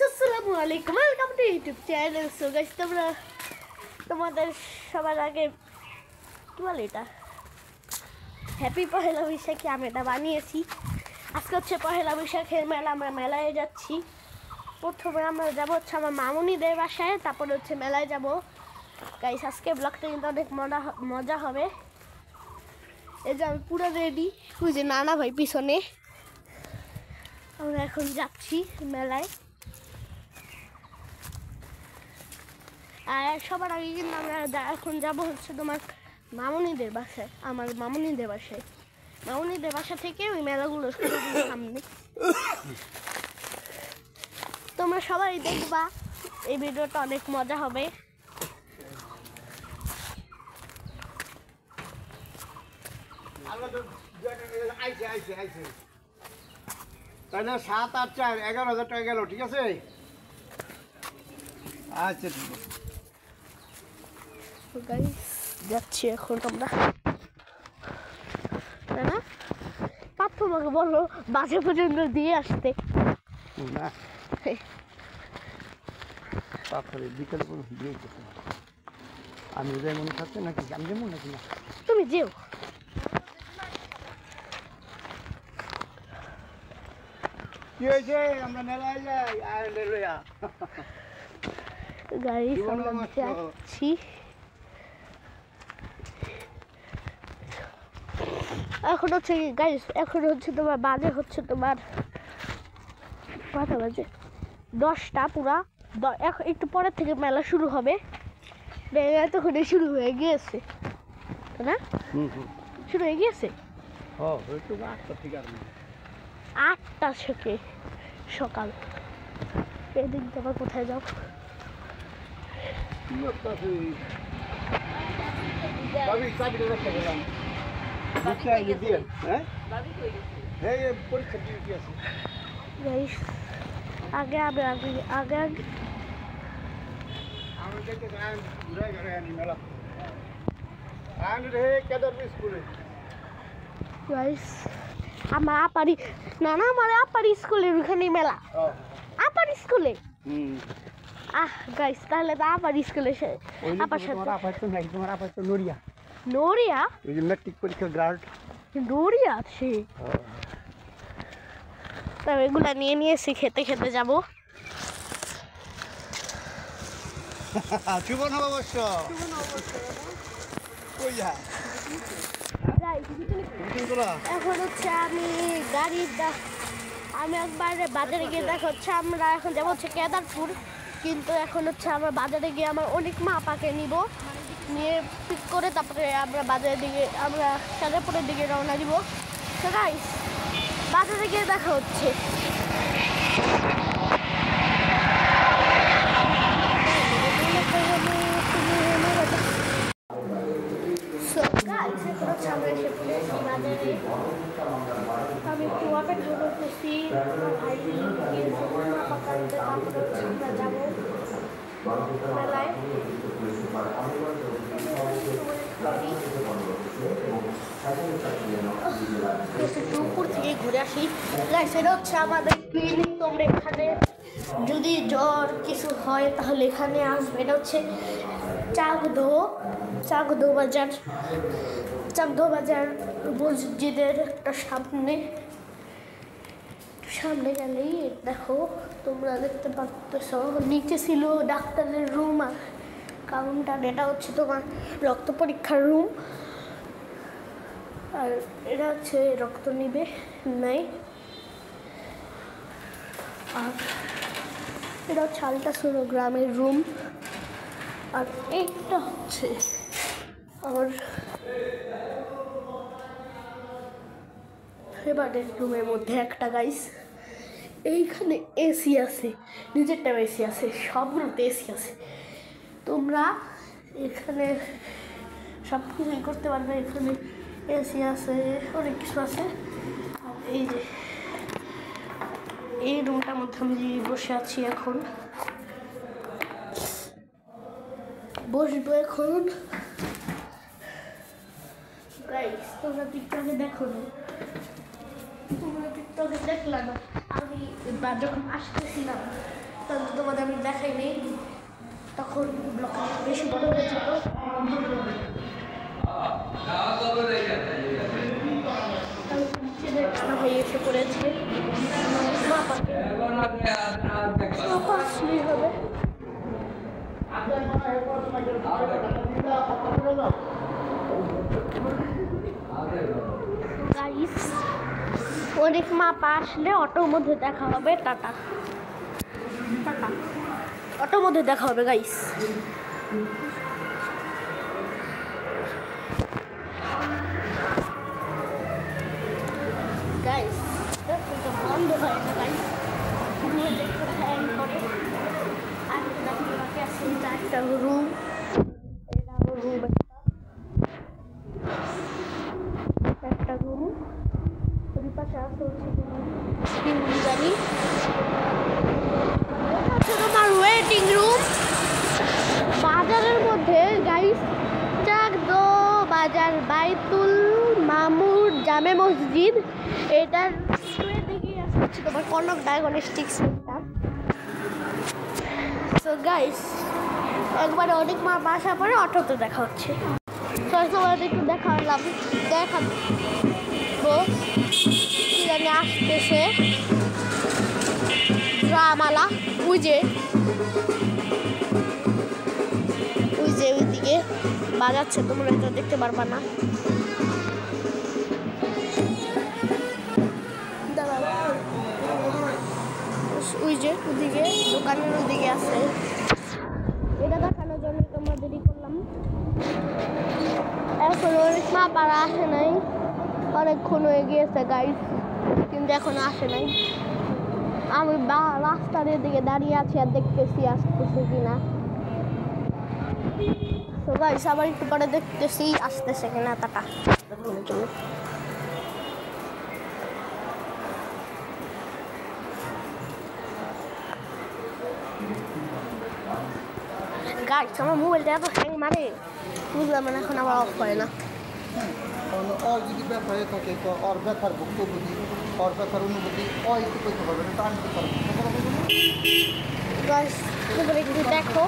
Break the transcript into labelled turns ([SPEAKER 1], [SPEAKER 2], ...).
[SPEAKER 1] আসসালামু আলাইকুম, welcome to YouTube channel. So guys, তোমাদের সবার আগে কি বলে এটা, হ্যাপি পহেলা বৈশাখী। আমি এটা বানিয়েছি। আজকে হচ্ছে পহেলা বৈশাখের মেলা। আমরা মেলায় যাচ্ছি। প্রথমে আমরা যাবো হচ্ছে আমার মামুনিদের বাসায়, তারপরে হচ্ছে মেলায় যাব। গাইস, আজকে ব্লগটা কিন্তু অনেক মজা হবে। এই যে আমি পুরো রেডি, ওই যে নানা ভাই পিছনে। আমরা এখন যাচ্ছি মেলায়। আর সবার আগে কিন্তু আমরা এখন যাবো হচ্ছে তোমার মামুনিদের বাসায়, আমার মামুনিদের বাসায়। মামুনিদের বাসা থেকে ওই মেলাগুলো সামনে। তোমরা সবাই দেখবা, এই ভিডিওটা অনেক মজা হবে।
[SPEAKER 2] তাহলে 7, 8, 4, 11,000 টাকা গেল, ঠিক আছে? আচ্ছা, ঠিক আছে।
[SPEAKER 1] যাচ্ছি এখন আমরা। না পাপ তোমাকে বলো বাসে পর্যন্ত দিয়ে আসতে।
[SPEAKER 2] না, বিকেল পর্যন্ত দিয়ে যেতে আমি যাই মনে থাকছে নাকি, আমি যেমন নাকি না,
[SPEAKER 1] তুমি যেও।
[SPEAKER 2] কি হয়েছে? আমরা মেলায় যাই, আর লইয়া
[SPEAKER 1] গাড়ি যাচ্ছি। এখন হচ্ছে গাইস, এখন হচ্ছে তোমার বাজে হচ্ছে তোমার কটা বাজে, 10টা পুরা। একটু পরের থেকে মেলা শুরু হবে। তখন শুরু হয়ে গিয়েছে না, শুরু হয়ে গিয়েছে 8টা থেকে সকাল। এদিক দিয়ে আবার কোথায় যাও? আগে আগে আগে আগে আগে আমার আপারি না না আমার আপারি স্কুলের ওখানে মেলা। আপার স্কুলে গাইস, তাহলে তো আপার স্কুলে আপার সাথে
[SPEAKER 2] নড়িয়া
[SPEAKER 1] নড়িয়া
[SPEAKER 2] ওই যে ম্যাট্রিক পরীক্ষা গ্রাউন্ড
[SPEAKER 1] নড়িয়া আছে। তবে এগুলা নিয়ে নিয়েছি, খেতে খেতে যাবো।
[SPEAKER 2] শুভ নববর্ষ।
[SPEAKER 1] এখন হচ্ছে আমি আমি একবার বাজারে গিয়ে দেখা হচ্ছে আমরা এখন যাবো হচ্ছে কেদারপুর। কিন্তু এখন হচ্ছে আমরা বাজারে গিয়ে আমার অনেক মা আপাকে নিয়ে পিক করে তারপরে আমরা বাজারের দিকে, আমরা কেদারপুরের দিকে রওনা দিব। তো গাইস, বাজারে গিয়ে দেখা হচ্ছে। আমি একটু অপেক্ষা করতেছি, আমরা যাবো মেলায়। উপর থেকে ঘুরে আসি। সেটা হচ্ছে আমাদের ক্লিনিক। তোমরা এখানে যদি জ্বর কিছু হয় তাহলে এখানে আসবে। এটা হচ্ছে চাকদো বাজার মসজিদের একটা সামনে গেলেই দেখো, তোমরা দেখতে পাচ্ছ নিচে ছিল ডাক্তারের রুম আর কাউন্টার। এটা হচ্ছে তোমার রক্ত পরীক্ষার রুম। আর এটা হচ্ছে রক্ত নিবে নাই। আর এটা হচ্ছে আলট্রাসোনোগ্রামের রুম। আর এইটা হচ্ছে আমার ফেভারিট রুমের মধ্যে একটা। গাইস, এইখানে এসি আছে, নিজেরটা এসি আছে, সবগুলোতে এসি আছে। তোমরা এখানে সব কিছুই করতে পারবে। এখানে এসি আছে, অনেক কিছু আছে। আর এই যে এই রুমটার মধ্যে আমি বসে আছি, এখন বসবো এখন। গাইস, তোমরা টিকটকে দেখো না, তোমরা টিকটকে দেখলা না। আমি যখন আসতেছিলাম তোমাদের আমি দেখাইনি, তখন ব্লগ বেশি বড় হয়ে যেত। ভাই এসে পড়েছে, আসলেই হবে। গাইস অনেক মাপা আসলে অটোর মধ্যে দেখা হবে। টাটা টাটা, অটোর মধ্যে দেখা হবে গাইস। গাইস বন্ধ হয় না গাইস, একটা রুম, এটা রুম, একটা রুম, ওই পাশে আছে জানি তোমার ওয়েটিং রুম। বাজারের মধ্যে গাইস চাকদো বাজার, বাইতুল মামুর জামে মসজিদ, এটার দিকে আসছে তোমার Kanak diagnostic centre. So guys একবারে অনেক মা বাসা পরে অটোতে দেখা হচ্ছে। তোমাদের একটু দেখালাম, দেখাবো কি জানি আসতেছে ড্রামালা, ওই যে ওইদিকে বাজাচ্ছে, তোমরা এটা দেখতে পারবা না। ওই যে ওদিকে দোকানের ওদিকে আছে, এটা দেখানোর জন্য তোমরা দেরি করলাম। এখন অনেক মা পাড়া আসে নাই, অনেকক্ষণ হয়ে গিয়েছে গাইস, কিন্তু এখনো আসে নাই। আমি রাস্তার এদিকে দাঁড়িয়ে আছি আর দেখতেছি আসতেছে কিনা। তো গাইস আবার একটু পরে দেখতেছি আসতেছে কিনা। টাটা। গাইস আমার মোবাইলটা এত হ্যাং মারে, বুঝলাম না, এখন আবার অফ করে না।
[SPEAKER 2] যদি ব্যথায় থাকে তো ওর ব্যথার ভুক্তভোগী, ওর ব্যথার অনুভূতি একটু করতে পারবে না, তা আনতে পারবে না।
[SPEAKER 1] গাইস একটু দেখো।